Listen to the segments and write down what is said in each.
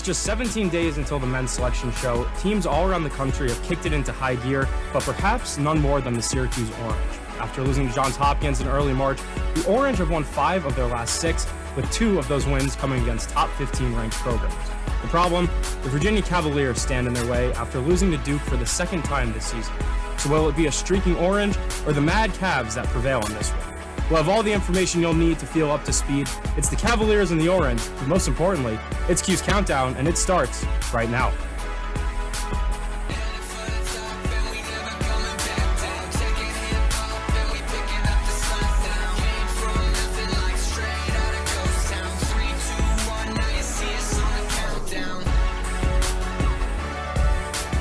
just 17 days until the men's selection show, teams all around the country have kicked it into high gear, but perhaps none more than the Syracuse Orange. After losing to Johns Hopkins in early March, the Orange have won 5 of their last 6, with 2 of those wins coming against top 15 ranked programs. The problem? The Virginia Cavaliers stand in their way after losing to Duke for the second time this season. So will it be a streaking Orange or the Mad Cavs that prevail in this one? We'll have all the information you'll need to feel up to speed. It's the Cavaliers and the Orange, but most importantly, it's Cuse Countdown, and it starts right now.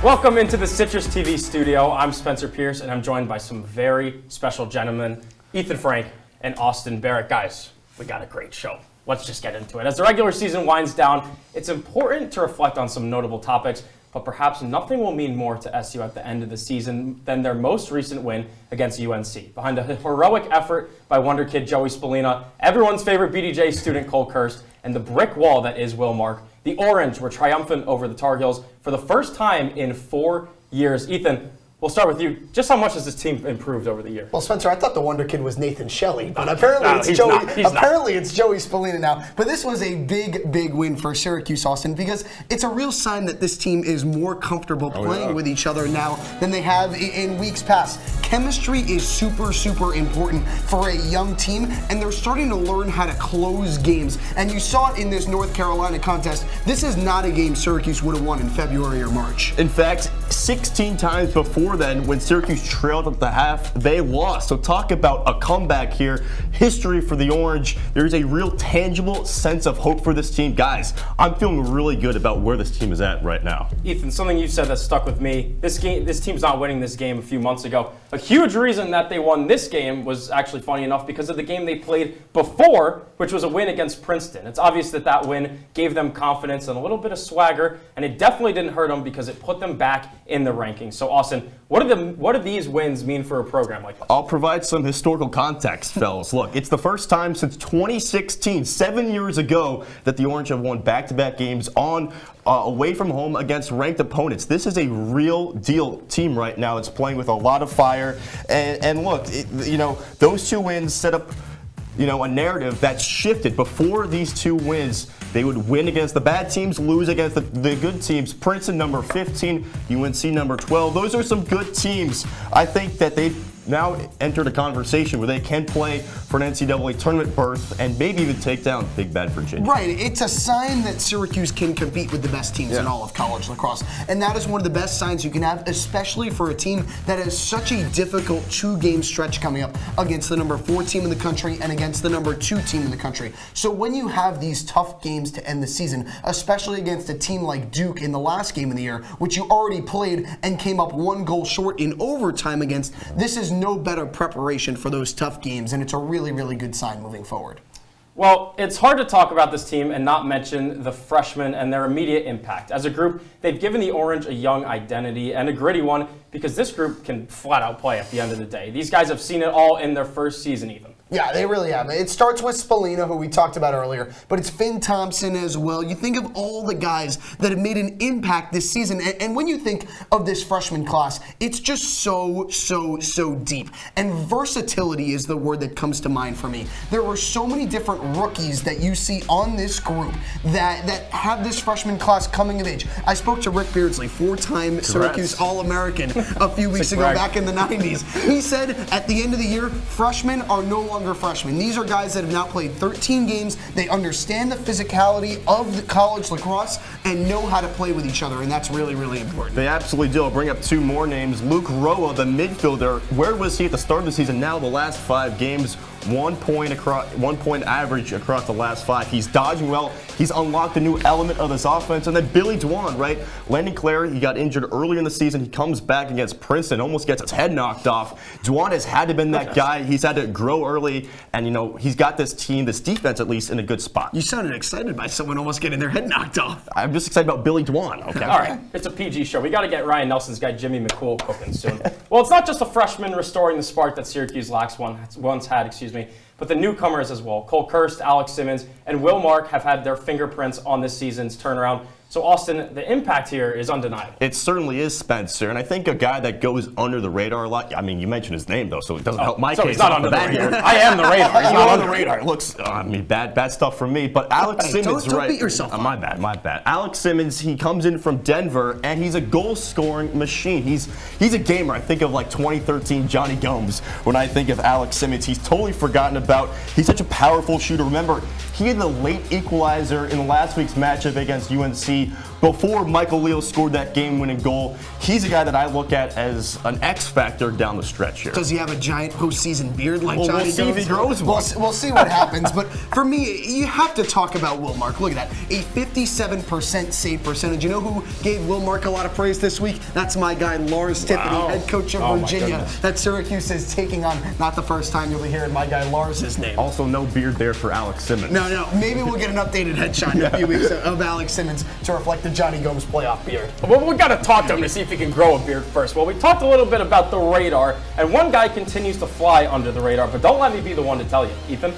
Welcome into the CitrusTV studio. I'm Spencer Pierce, and I'm joined by some very special gentlemen, Ethan Frank and Austin Barach. Guys, we got a great show. Let's just get into it. As the regular season winds down, it's important to reflect on some notable topics, but perhaps nothing will mean more to SU at the end of the season than their most recent win against UNC. Behind a heroic effort by Wonder Kid Joey Spallina, everyone's favorite BDJ student Cole Kirst, and the brick wall that is Will Mark, the Orange were triumphant over the Tar Heels for the first time in 4 years. Ethan, we'll start with you. Just how much has this team improved over the year? Well, Spencer, I thought the Wonder Kid was Nathan Shelley, but apparently it's Joey Spallina now. But this was a big win for Syracuse, Austin, because it's a real sign that this team is more comfortable playing with each other now than they have in weeks past. Chemistry is super important for a young team, and they're starting to learn how to close games. And you saw it in this North Carolina contest. This is not a game Syracuse would have won in February or March. In fact, 16 times before then, when Syracuse trailed at the half, they lost. So talk about a comeback here. History for the Orange. There's a real tangible sense of hope for this team. Guys, I'm feeling really good about where this team is at right now. Ethan, something you said that stuck with me. This team's not winning this game a few months ago. A huge reason that they won this game was actually funny enough because of the game they played before, which was a win against Princeton. It's obvious that win gave them confidence and a little bit of swagger, and it definitely didn't hurt them because it put them back in the rankings. So Austin, what do these wins mean for a program like this? I'll provide some historical context, fellas. Look, it's the first time since 2016, 7 years ago, that the Orange have won back-to-back games away from home against ranked opponents. This is a real deal team right now. It's playing with a lot of fire. And look, those 2 wins set up a narrative that's shifted. Before these 2 wins, they would win against the bad teams, lose against the good teams. Princeton number 15, UNC number 12. Those are some good teams. I think that they've now entered a conversation where they can play for an NCAA tournament berth and maybe even take down Big Bad Virginia. Right. It's a sign that Syracuse can compete with the best teams in all of college lacrosse. And that is one of the best signs you can have, especially for a team that has such a difficult 2-game stretch coming up against the number 4 team in the country and against the number 2 team in the country. So when you have these tough games to end the season, especially against a team like Duke in the last game of the year, which you already played and came up 1 goal short in overtime against, this is no better preparation for those tough games, and it's a really good sign moving forward. Well, it's hard to talk about this team and not mention the freshmen and their immediate impact. As a group, they've given the Orange a young identity and a gritty one because this group can flat out play at the end of the day. These guys have seen it all in their first season even. Yeah, they really have. It starts with Spallina, who we talked about earlier, but it's Finn Thompson as well. You think of all the guys that have made an impact this season, and when you think of this freshman class, it's just so deep. And versatility is the word that comes to mind for me. There were so many different rookies that you see on this group that have this freshman class coming of age. I spoke to Rick Beardsley, 4-time Syracuse All-American, a few weeks ago back in the 90s. He said at the end of the year, freshmen are no longer freshmen. These are guys that have now played 13 games. They understand the physicality of the college lacrosse and know how to play with each other, and that's really important. They absolutely do. I'll bring up 2 more names. Luke Roa, the midfielder. Where was he at the start of the season? Now the last 5 games, 1 point average across the last 5. He's dodging well. He's unlocked a new element of this offense. And then Billy Dwan, right? Landon Clare, he got injured earlier in the season. He comes back against Princeton, almost gets his head knocked off. Dwan has had to been that guy. He's had to grow early, and he's got this team, this defense at least, in a good spot. You sounded excited by someone almost getting their head knocked off. I'm just excited about Billy Dwan. Okay. All right, it's a PG show. We got to get Ryan Nelson's guy Jimmy McCool cooking soon. Well, it's not just a freshman restoring the spark that Syracuse once had, but the newcomers as well. Cole Kirst, Alex Simmons, and Will Mark have had their fingerprints on this season's turnaround. So, Austin, the impact here is undeniable. It certainly is, Spencer. And I think a guy that goes under the radar a lot, I mean, you mentioned his name, though, so it doesn't help my so case. he's not under the radar. I am the radar. He's not on the radar. It looks, I mean, bad stuff from me. But Alex Simmons, don't right? beat yourself up. My bad. Alex Simmons, he comes in from Denver, and he's a goal-scoring machine. He's a gamer. I think of like 2013 Johnny Gomes when I think of Alex Simmons. He's totally forgotten about. He's such a powerful shooter. Remember, he had the late equalizer in last week's matchup against UNC before Michael Leo scored that game-winning goal. He's a guy that I look at as an X factor down the stretch here. Does he have a giant postseason beard like Well, Johnny we'll see if he grows one. We'll see what happens. But for me, you have to talk about Will Mark. Look at that, a 57% save percentage. You know who gave Will Mark a lot of praise this week? That's my guy, Lars Tiffany, head coach of Virginia, that Syracuse is taking on. Not the first time you'll be hearing my guy Lars' name. Also, no beard there for Alex Simmons. No. Maybe we'll get an updated headshot in a few weeks of Alex Simmons to reflect the Johnny Gomes playoff beard. Well, we got to talk to him to see if he can grow a beard first. Well, we talked a little bit about the radar, and one guy continues to fly under the radar, but don't let me be the one to tell you. Ethan?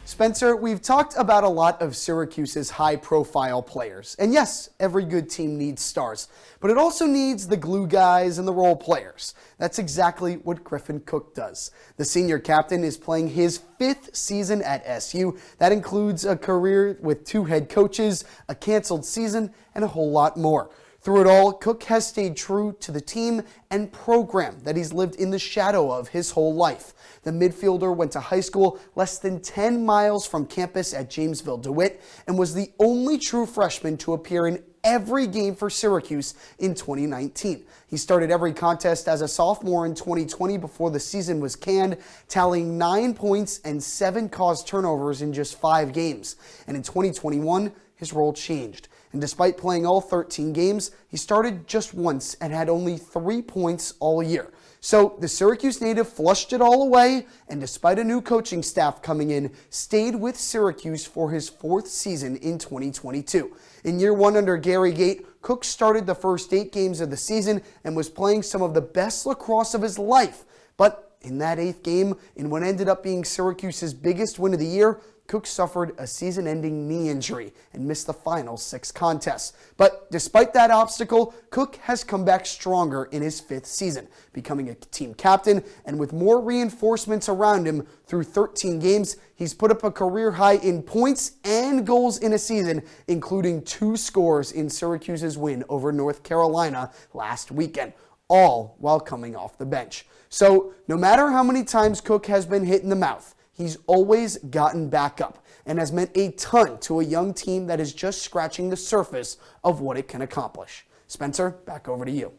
Spencer, we've talked about a lot of Syracuse's high-profile players. And yes, every good team needs stars, but it also needs the glue guys and the role players. That's exactly what Griffin Cook does. The senior captain is playing his 5th season at SU. That includes a career with 2 head coaches, a canceled season, and a whole lot more. Through it all, Cook has stayed true to the team and program that he's lived in the shadow of his whole life. The midfielder went to high school less than 10 miles from campus at Jamesville DeWitt and was the only true freshman to appear in every game for Syracuse in 2019. He started every contest as a sophomore in 2020 before the season was canned, tallying 9 points and 7 caused turnovers in just 5 games. And in 2021, his role changed. And despite playing all 13 games, he started just once and had only 3 points all year. So the Syracuse native flushed it all away, and despite a new coaching staff coming in, stayed with Syracuse for his 4th season in 2022. In year 1 under Gary Gait, Cook started the first 8 games of the season and was playing some of the best lacrosse of his life. But in that 8th game, in what ended up being Syracuse's biggest win of the year, Cook suffered a season-ending knee injury and missed the final 6 contests. But despite that obstacle, Cook has come back stronger in his 5th season, becoming a team captain, and with more reinforcements around him through 13 games, he's put up a career high in points and goals in a season, including 2 scores in Syracuse's win over North Carolina last weekend, all while coming off the bench. So no matter how many times Cook has been hit in the mouth, he's always gotten back up and has meant a ton to a young team that is just scratching the surface of what it can accomplish. Spencer, back over to you.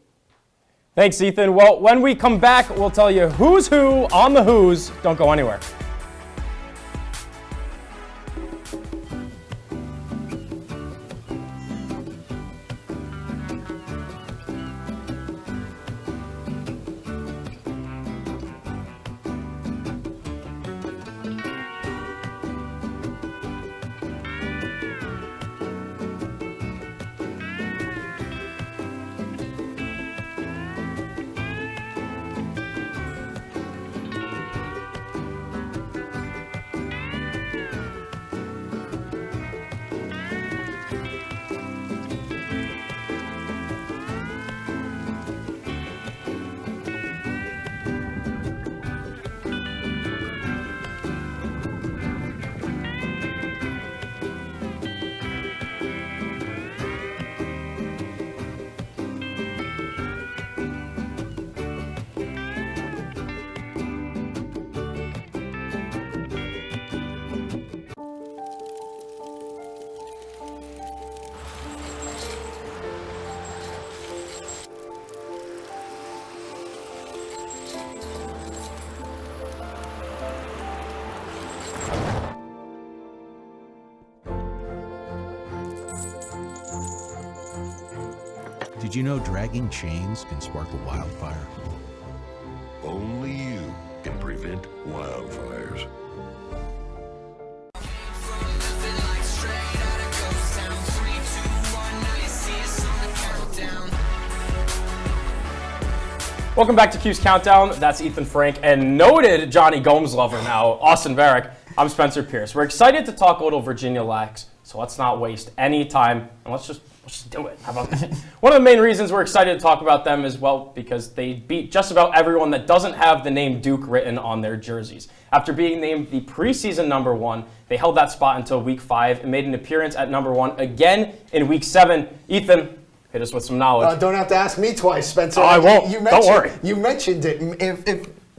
Thanks, Ethan. Well, when we come back, we'll tell you who's who on the Who's. Don't go anywhere. Did you know dragging chains can spark a wildfire? Only you can prevent wildfires. Welcome back to Cuse Countdown. That's Ethan Frank and noted Johnny Gomes lover now, Austin Barach. I'm Spencer Pierce. We're excited to talk a little Virginia Lax, so let's not waste any time and let's just do it. How about that? One of the main reasons we're excited to talk about them is, well, because they beat just about everyone that doesn't have the name Duke written on their jerseys. After being named the preseason #1, they held that spot until week 5 and made an appearance at #1 again in week 7. Ethan, hit us with some knowledge. Don't have to ask me twice, Spencer. Oh, I won't. Don't worry. You mentioned it.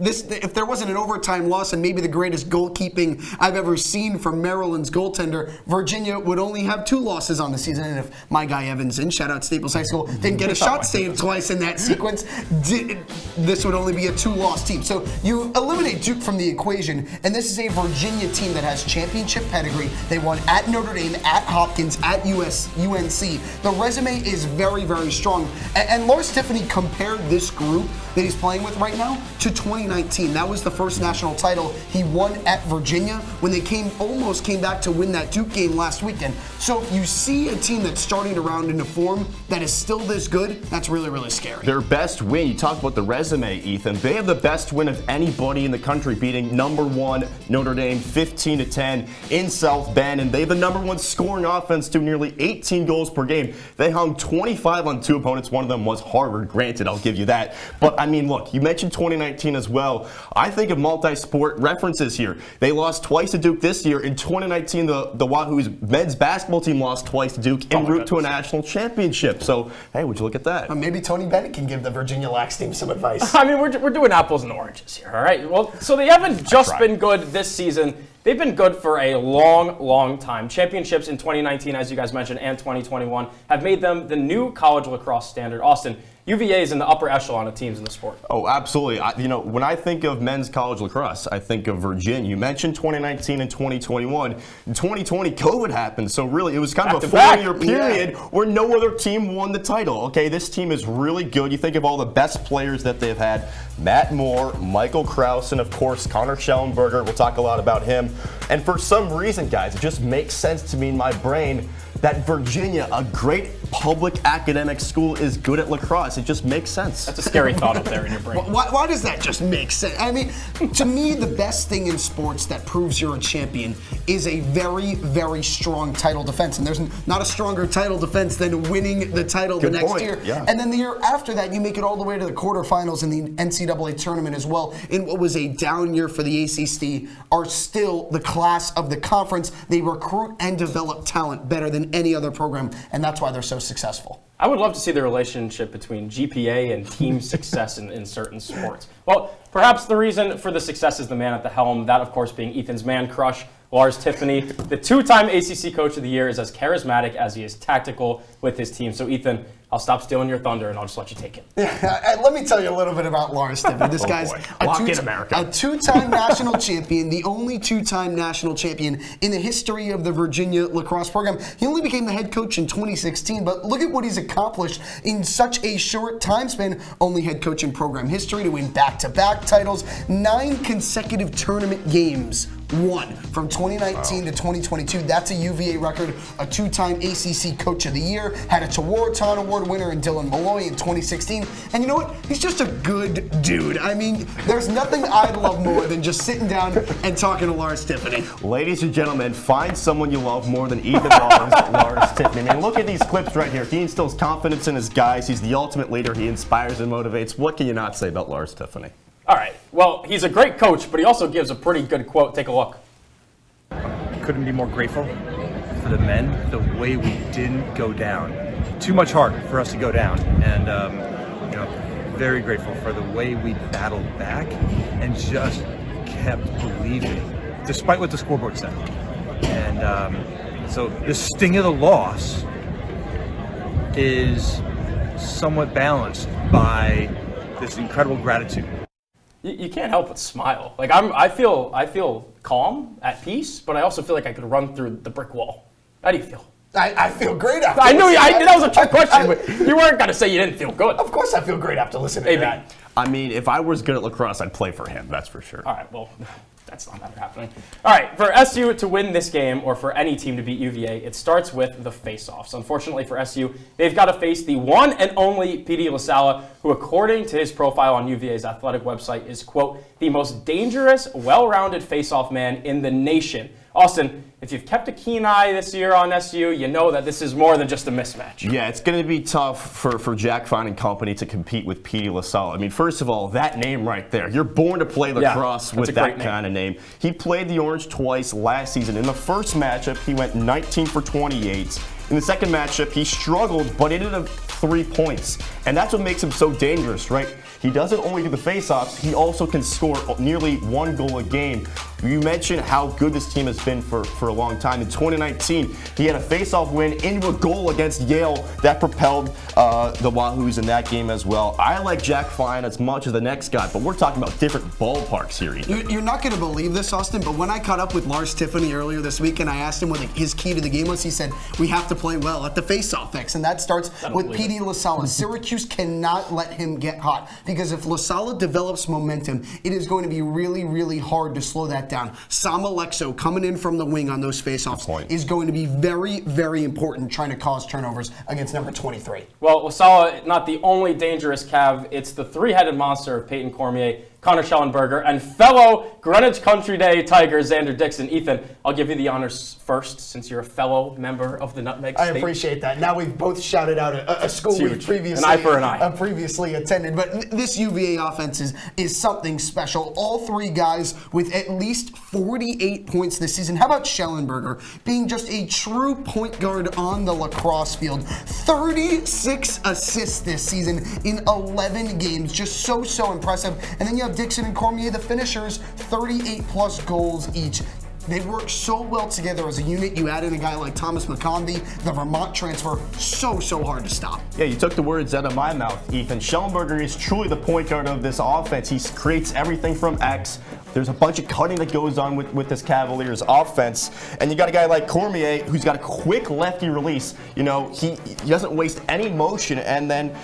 If there wasn't an overtime loss and maybe the greatest goalkeeping I've ever seen from Maryland's goaltender, Virginia would only have 2 losses on the season. And if my guy Evans, in shout out Staples High School, didn't get a shot saved twice in that sequence, this would only be a 2-loss team. So you eliminate Duke from the equation, and this is a Virginia team that has championship pedigree. They won at Notre Dame, at Hopkins, at UNC. The resume is very, very strong. And Lars Tiffany compared this group that he's playing with right now to 2019. That was the first national title he won at Virginia when they almost came back to win that Duke game last weekend. So if you see a team that's starting to round into form that is still this good, that's really, really scary. Their best win, you talked about the resume, Ethan. They have the best win of anybody in the country, beating #1 Notre Dame 15-10 in South Bend, and they have the #1 scoring offense to nearly 18 goals per game. They hung 25 on 2 opponents. One of them was Harvard, granted, I'll give you that. But I mean, look, you mentioned 2019 as well. I think of multi-sport references here. They lost twice to Duke this year. In 2019, the Wahoo's men's basketball team lost twice to Duke en route to a national championship. So, hey, would you look at that? Maybe Tony Bennett can give the Virginia Lax team some advice. I mean, we're doing apples and oranges here, all right? Well, so they haven't just been good this season. They've been good for a long, long time. Championships in 2019, as you guys mentioned, and 2021 have made them the new college lacrosse standard. Austin, UVA is in the upper echelon of teams in the sport. Oh, absolutely. When I think of men's college lacrosse, I think of Virginia. You mentioned 2019 and 2021. In 2020, COVID happened, so really it was kind of a 4-year period where no other team won the title. Okay, this team is really good. You think of all the best players that they've had: Matt Moore, Michael Krause, and of course Connor Schellenberger. We'll talk a lot about him. And for some reason, guys, it just makes sense to me in my brain that Virginia, a great public academic school, is good at lacrosse. It just makes sense. That's a scary thought up there in your brain. Why does that just make sense? I mean, to me, the best thing in sports that proves you're a champion is a very, very strong title defense. And there's not a stronger title defense than winning the title the next year. Yeah. And then the year after that, you make it all the way to the quarterfinals in the NCAA tournament as well. In what was a down year for the ACC, are still the class of the conference. They recruit and develop talent better than any other program, and that's why they're so successful. I would love to see the relationship between GPA and team success in certain sports. Well, perhaps the reason for the success is the man at the helm, that of course being Ethan's man crush, Lars Tiffany. The 2-time ACC Coach of the Year is as charismatic as he is tactical with his team. So Ethan, I'll stop stealing your thunder and I'll just let you take it. Yeah, let me tell you a little bit about Lars Tiffany. This guy's a 2-time national champion, the only 2-time national champion in the history of the Virginia lacrosse program. He only became the head coach in 2016, but look at what he's accomplished in such a short time span. Only head coach in program history to win back-to-back titles, 9 consecutive tournament games won from 2019 to 2022. That's a UVA record. A 2-time ACC Coach of the Year. Had a Tewaaraton Award winner in Dylan Malloy in 2016. And you know what? He's just a good dude. I mean, there's nothing I'd love more than just sitting down and talking to Lars Tiffany. Ladies and gentlemen, find someone you love more than Ethan Lars Tiffany. I mean, look at these clips right here. He instills confidence in his guys. He's the ultimate leader. He inspires and motivates. What can you not say about Lars Tiffany? All right. Well, he's a great coach, but he also gives a pretty good quote. Take a look. Couldn't be more grateful for the men, the way we didn't go down. Too much heart for us to go down. And, very grateful for the way we battled back and just kept believing, despite what the scoreboard said. And so the sting of the loss is somewhat balanced by this incredible gratitude. You can't help but smile. Like I feel calm, at peace, but I also feel like I could run through the brick wall. How do you feel? I feel great after I knew that was a trick question, but you weren't going to say you didn't feel good. Of course I feel great after listening to that. I mean, if I was good at lacrosse, I'd play for him, that's for sure. All right, well, That's not ever happening. All right, for SU to win this game, or for any team to beat UVA, it starts with the face-offs. Unfortunately for SU, they've got to face the one and only P.D. LaSalla, who, according to his profile on UVA's athletic website, is, quote, the most dangerous, well-rounded face-off man in the nation. Austin, if you've kept a keen eye this year on SU, you know that this is more than just a mismatch. Yeah, it's going to be tough for Jack Fine and company to compete with P.D. LaSalle. I mean, first of all, that name right there. You're born to play lacrosse with that kind of name. He played the Orange twice last season. In the first matchup, he went 19 for 28. In the second matchup, he struggled, but ended up 3 points. And that's what makes him so dangerous, right? He doesn't only do the face-offs, he also can score nearly 1 goal a game. You mentioned how good this team has been for a long time. In 2019, he had a face-off win into a goal against Yale that propelled the Wahoos in that game as well. I like Jack Fine as much as the next guy, but we're talking about different ballparks here. You're not going to believe this, Austin, but when I caught up with Lars Tiffany earlier this week and I asked him what his key to the game was, he said, we have to play well at the face-off X, and that starts with P.D. LaSalla. Syracuse cannot let him get hot, because if LaSalla develops momentum, it is going to be really, really hard to slow that down. Sam Alexo coming in from the wing on those face-offs is going to be very, very important trying to cause turnovers against number 23. Well, LaSalla, not the only dangerous Cav, it's the three-headed monster of Peyton Cormier, Connor Schellenberger, and fellow Greenwich Country Day Tiger Xander Dixon. Ethan, I'll give you the honors first, since you're a fellow member of the Nutmeg State. I appreciate that. Now we've both shouted out a school we've previously, an eye for an eye. Previously attended. But this UVA offense is something special. All three guys with at least 48 points this season. How about Schellenberger being just a true point guard on the lacrosse field? 36 assists this season in 11 games. Just so impressive. And then you have Dixon and Cormier, the finishers, 38 plus goals each. They work so well together as a unit. You add in a guy like Thomas McConvey, the Vermont transfer, so hard to stop. Yeah, you took the words out of my mouth, Ethan. Schellenberger is truly the point guard of this offense. He creates everything from X. There's a bunch of cutting that goes on with this Cavaliers offense. And you got a guy like Cormier who's got a quick lefty release. You know, he doesn't waste any motion. And then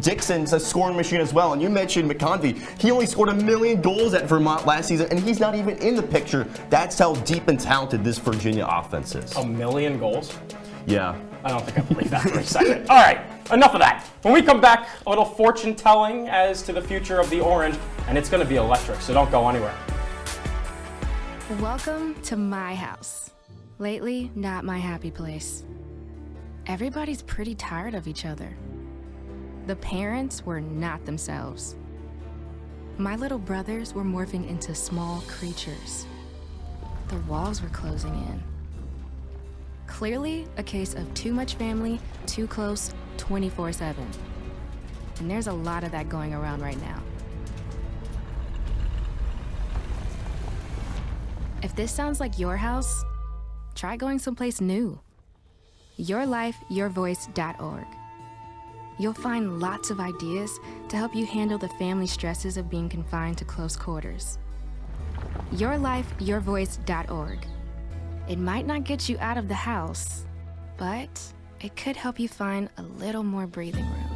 Dixon's a scoring machine as well. And you mentioned McConvey. He only scored 1 million goals at Vermont last season, and he's not even in the picture. That's how deep and talented this Virginia offense is. 1 million goals? Yeah. I don't think I believe that for a second. All right, enough of that. When we come back, a little fortune telling as to the future of the Orange, and it's going to be electric, so don't go anywhere. Welcome to my house. Lately, not my happy place. Everybody's pretty tired of each other. The parents were not themselves. My little brothers were morphing into small creatures. The walls were closing in. Clearly, a case of too much family, too close, 24/7. And there's a lot of that going around right now. If this sounds like your house, try going someplace new. YourLifeYourVoice.org. You'll find lots of ideas to help you handle the family stresses of being confined to close quarters. YourLifeYourVoice.org. It might not get you out of the house, but it could help you find a little more breathing room.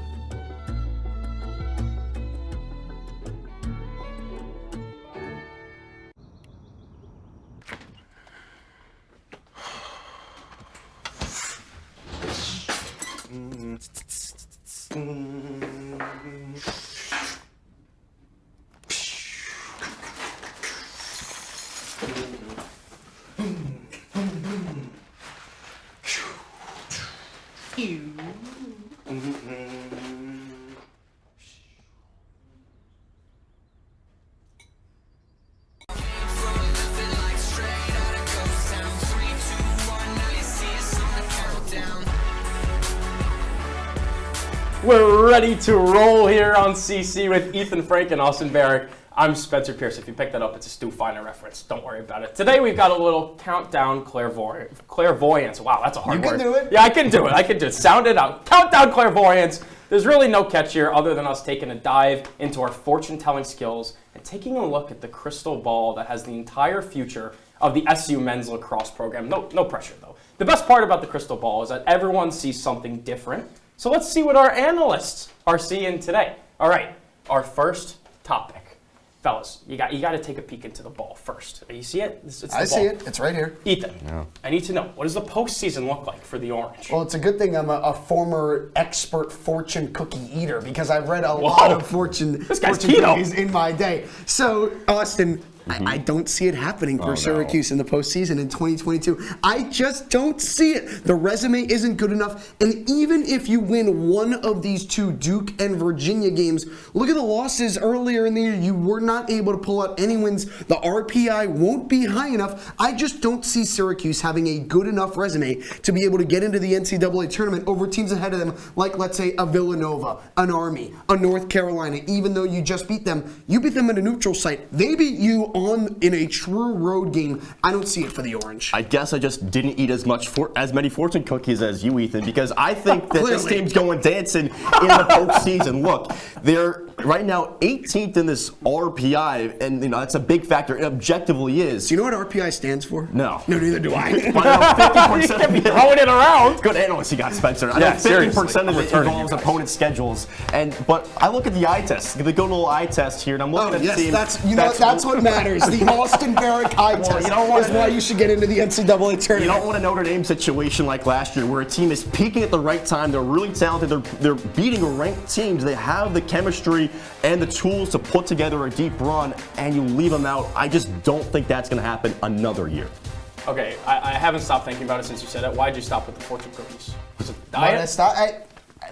We're ready to roll here on CC with Ethan Frank and Austin Barach. I'm Spencer Pierce. If you picked that up, it's a Stu Finer reference. Don't worry about it. Today we've got a little countdown clairvoyance. Wow, that's a hard word. You can do it? Yeah, I can do it. Sound it out. Countdown clairvoyance. There's really no catch here other than us taking a dive into our fortune-telling skills and taking a look at the crystal ball that has the entire future of the SU men's lacrosse program. No pressure, though. The best part about the crystal ball is that everyone sees something different. So let's see what our analysts are seeing today. All right, our first topic. fellas, you got to take a peek into the ball first. You see it? It's the I see ball. it. It's right here. Ethan, I need to know, what does the postseason look like for the Orange? Well, it's a good thing I'm a former expert fortune cookie eater because I've read a lot of fortune cookies in my day. So, Austin, I don't see it happening for Syracuse in the postseason in 2022. I just don't see it. The resume isn't good enough. And even if you win one of these two Duke and Virginia games, look at the losses earlier in the year. You were not able to pull out any wins. The RPI won't be high enough. I just don't see Syracuse having a good enough resume to be able to get into the NCAA tournament over teams ahead of them, like, let's say, a Villanova, an Army, a North Carolina. Even though you just beat them, you beat them at a neutral site. They beat you in a true road game. I don't see it for the Orange. I guess I just didn't eat as many fortune cookies as you, Ethan, because I think that this team's going dancing in the postseason. Look, they're right now 18th in this RPI, and that's a big factor. It objectively is. Do you know what RPI stands for? No. No, neither do I. But I know 50% You can't be throwing it around. Good analyst you got, Spencer. I know 50% of it involves opponent schedules, but I look at the eye test, the good old eye test here, and I'm looking at the team. That's what matters. The Austin Barach eye test is why you should get into the NCAA tournament. You don't want a Notre Dame situation like last year where a team is peaking at the right time. They're really talented. They're beating ranked teams. They have the chemistry and the tools to put together a deep run, and you leave them out. I just don't think that's going to happen another year. Okay, I haven't stopped thinking about it since you said it. Why'd you stop with the fortune cookies? Was it diet?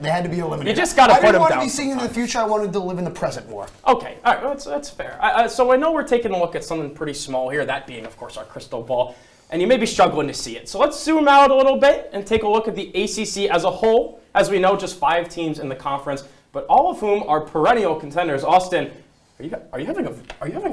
They had to be eliminated. You just got to put them down. I didn't want to be seeing in the future. I wanted to live in the present more. Okay, all right, well, that's fair. So I know we're taking a look at something pretty small here, that being, of course, our crystal ball, and you may be struggling to see it. So let's zoom out a little bit and take a look at the ACC as a whole. As we know, just 5 teams in the conference, but all of whom are perennial contenders. Austin, are you having a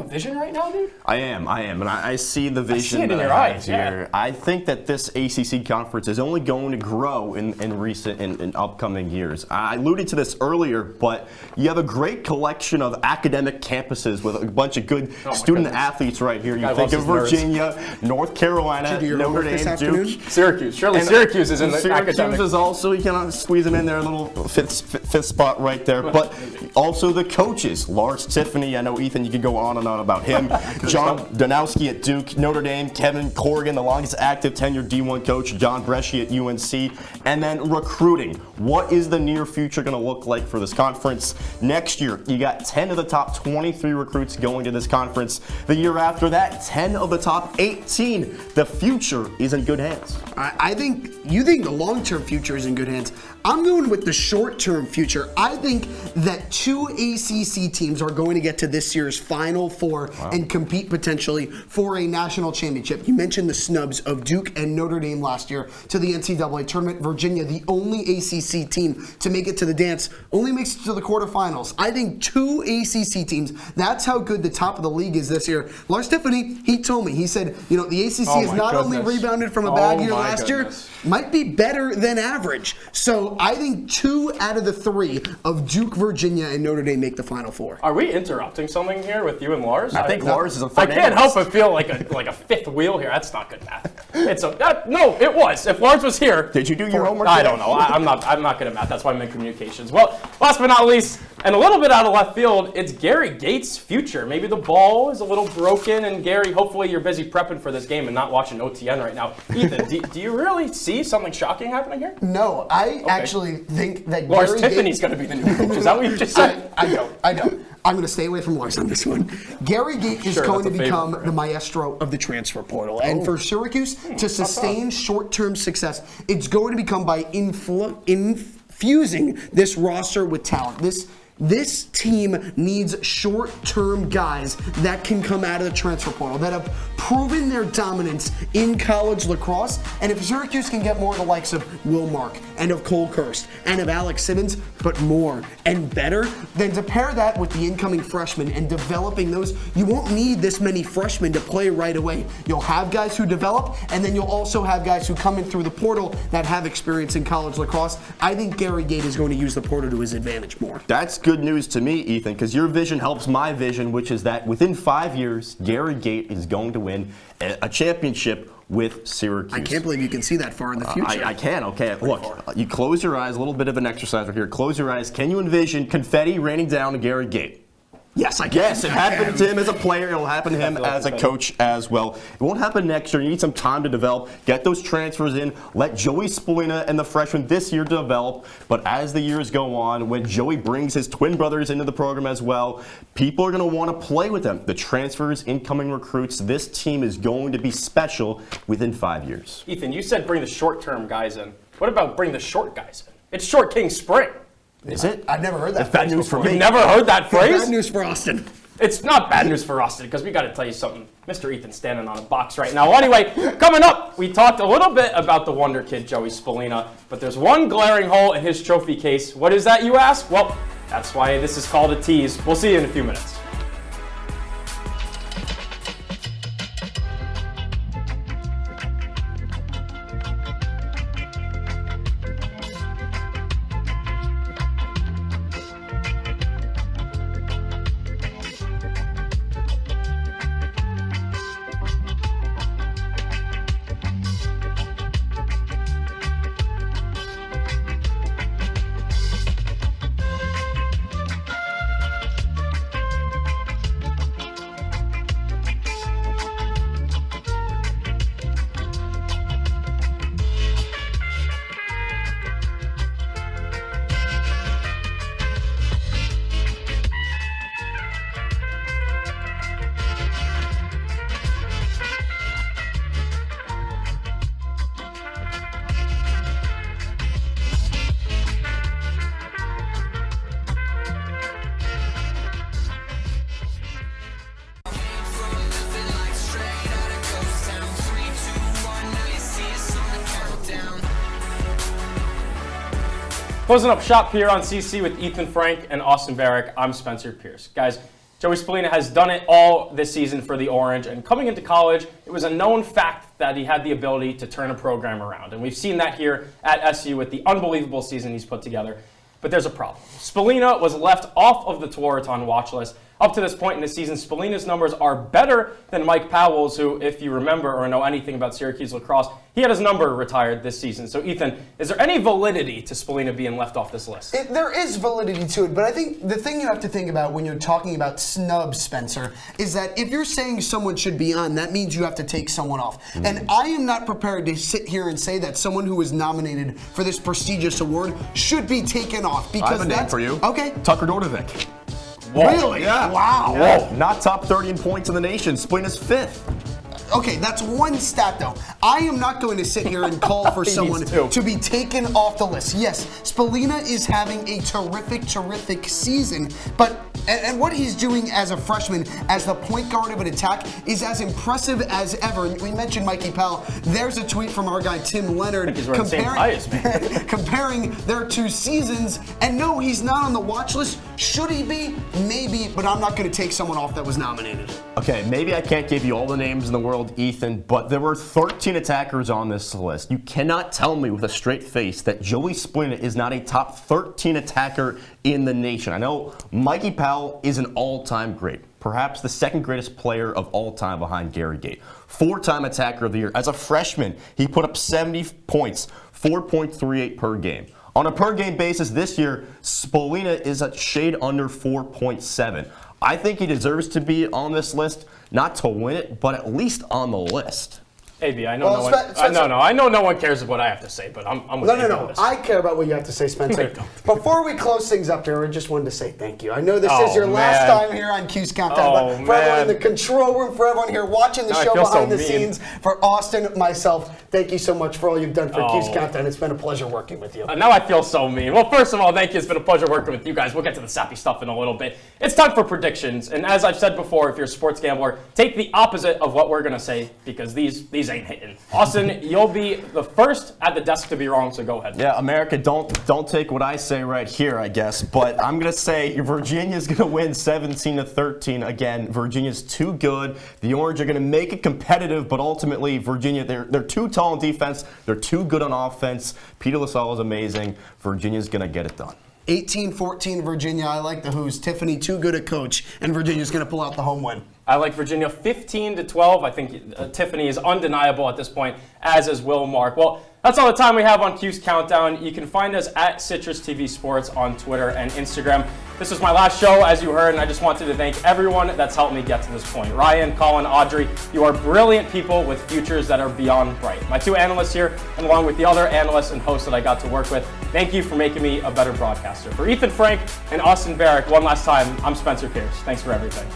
vision right now, dude? I am, and I see the vision. I see it in your eyes here. Yeah. I think that this ACC conference is only going to grow in upcoming years. I alluded to this earlier, but you have a great collection of academic campuses with a bunch of good student athletes right here. You think of Virginia, North Carolina, Notre Dame, Duke, Syracuse. Surely Syracuse is in the academic. Syracuse is also, you can squeeze them in there, a little fifth spot right there. But also the coaches, Lars Tiffany. I know, Ethan, you could go on and on about him. John Donowski at Duke, Notre Dame, Kevin Corrigan, the longest active tenured D1 coach, John Bresci at UNC. And then recruiting. What is the near future going to look like for this conference? Next year, you got 10 of the top 23 recruits going to this conference. The year after that, 10 of the top 18. The future is in good hands. I think you think the long-term future is in good hands. I'm going with the short-term future. I think that 2 ACC teams are going to get to this year's Final Four and compete potentially for a national championship. You mentioned the snubs of Duke and Notre Dame last year to the NCAA tournament. Virginia, the only ACC team to make it to the dance, only makes it to the quarterfinals. I think 2 ACC teams, that's how good the top of the league is this year. Lars Tiffany, he told me, he said, the ACC has not only rebounded from a bad year last year, might be better than average. So I think 2 out of the 3 of Duke, Virginia, and Notre Dame make the Final Four. Are we interrupting something here with you and Lars? I think Lars is a fun I can't help but feel like a fifth wheel here. That's not good math. No, it was. If Lars was here. Did you do your homework? I don't know. I'm not good at math. That's why I'm in communications. Well, last but not least, and a little bit out of left field, it's Gary Gates' future. Maybe the ball is a little broken, and Gary, hopefully you're busy prepping for this game and not watching OTN right now. Ethan, do you really see something shocking happening here? No, I actually think that Lars Gary Tiffany's going to be the new coach. Is that what you just said? I don't. I'm going to stay away from Lars on this one. Gary Gate is going to become the maestro of the transfer portal. And for Syracuse to sustain short-term success, it's going to become by infusing this roster with talent. This team needs short-term guys that can come out of the transfer portal, that have proven their dominance in college lacrosse. And if Syracuse can get more of the likes of Will Mark and of Cole Kirst and of Alex Simmons, but more and better, then to pair that with the incoming freshmen and developing those, you won't need this many freshmen to play right away. You'll have guys who develop, and then you'll also have guys who come in through the portal that have experience in college lacrosse. I think Gary Gate is going to use the portal to his advantage more. That's good news to me, Ethan, because your vision helps my vision, which is that within 5 years, Gary Gate is going to win a championship with Syracuse. I can't believe you can see that far in the future. I can, okay. Look, you close your eyes, a little bit of an exercise right here. Close your eyes. Can you envision confetti raining down to Gary Gate? Yes, I can. Yes, it happened to him as a player. It'll happen to him as a coach as well. It won't happen next year. You need some time to develop. Get those transfers in. Let Joey Spallina and the freshmen this year develop. But as the years go on, when Joey brings his twin brothers into the program as well, people are going to want to play with them. The transfers, incoming recruits, this team is going to be special within 5 years. Ethan, you said bring the short-term guys in. What about bring the short guys in? It's Short King Spring. Is it? I've never heard that. That's bad news for me. You've never heard that phrase? Bad news for Austin. It's not bad news for Austin, because we got to tell you something. Mr. Ethan's standing on a box right now. Well, anyway, coming up, we talked a little bit about the wonder kid, Joey Spallina, but there's one glaring hole in his trophy case. What is that, you ask? Well, that's why this is called a tease. We'll see you in a few minutes. Closing up shop here on CC with Ethan Frank and Austin Barach, I'm Spencer Pierce. Guys, Joey Spallina has done it all this season for the Orange, and coming into college, it was a known fact that he had the ability to turn a program around. And we've seen that here at SU with the unbelievable season he's put together. But there's a problem. Spallina was left off of the Tewaaraton watch list. Up to this point in the season, Spallina's numbers are better than Mike Powell's, who, if you remember or know anything about Syracuse lacrosse, he had his number retired this season. So, Ethan, is there any validity to Spallina being left off this list? There is validity to it, but I think the thing you have to think about when you're talking about snubs, Spencer, is that if you're saying someone should be on, that means you have to take someone off. And I am not prepared to sit here and say that someone who was nominated for this prestigious award should be taken off. Because I have a name for you. Okay. Tucker Dordovic. Whoa. Really? Yeah. Wow. Whoa. Not top 30 in points in the nation. Spallina's 5th. Okay, that's one stat though. I am not going to sit here and call for someone to be taken off the list. Yes, Spallina is having a terrific season, but and what he's doing as a freshman, as the point guard of an attack, is as impressive as ever. And we mentioned Mikey Powell. There's a tweet from our guy Tim Leonard comparing their two seasons. And no, he's not on the watch list. Should he be? Maybe, but I'm not going to take someone off that was nominated. Okay, maybe I can't give you all the names in the world, Ethan, but there were 13 attackers on this list. You cannot tell me with a straight face that Joey Spallina is not a top 13 attacker in the nation. I know Mikey Powell is an all-time great, perhaps the second greatest player of all time behind Gary Gait. 4-time attacker of the year. As a freshman, he put up 70 points, 4.38 per game. On a per-game basis this year, Spallina is a shade under 4.7. I think he deserves to be on this list, not to win it, but at least on the list. AB, I know I know no one cares what I have to say, but I'm with you on this. I care about what you have to say, Spencer. Before we close things up here, I just wanted to say thank you. I know this is your last time here on Cuse Countdown, but for everyone in the control room, for everyone here watching the show behind the scenes, for Austin, myself, thank you so much for all you've done for Cuse Countdown. It's been a pleasure working with you. Now I feel so mean. Well, first of all, thank you. It's been a pleasure working with you guys. We'll get to the sappy stuff in a little bit. It's time for predictions, and as I've said before, if you're a sports gambler, take the opposite of what we're going to say, because these ain't hitting. Austin, you'll be the first at the desk to be wrong, so go ahead. Yeah, America, don't take what I say right here, I guess. But I'm going to say Virginia's going to win 17-13. Again, Virginia's too good. The Orange are going to make it competitive, but ultimately, Virginia, they're too tall in defense. They're too good on offense. Peter LaSalle is amazing. Virginia's going to get it done. 18-14 Virginia. I like the Who's. Tiffany, too good a coach, and Virginia's going to pull out the home win. I like Virginia 15-12. I think Tiffany is undeniable at this point, as is Will Mark. Well, That's all the time we have on Cuse Countdown. You can find us at CitrusTV Sports on Twitter and Instagram. This was my last show, as you heard, and I just wanted to thank everyone that's helped me get to this point. Ryan, Colin, Audrey, you are brilliant people with futures that are beyond bright. My two analysts here, and along with the other analysts and hosts that I got to work with, thank you for making me a better broadcaster. For Ethan Frank and Austin Barach, one last time, I'm Spencer Pierce. Thanks for everything.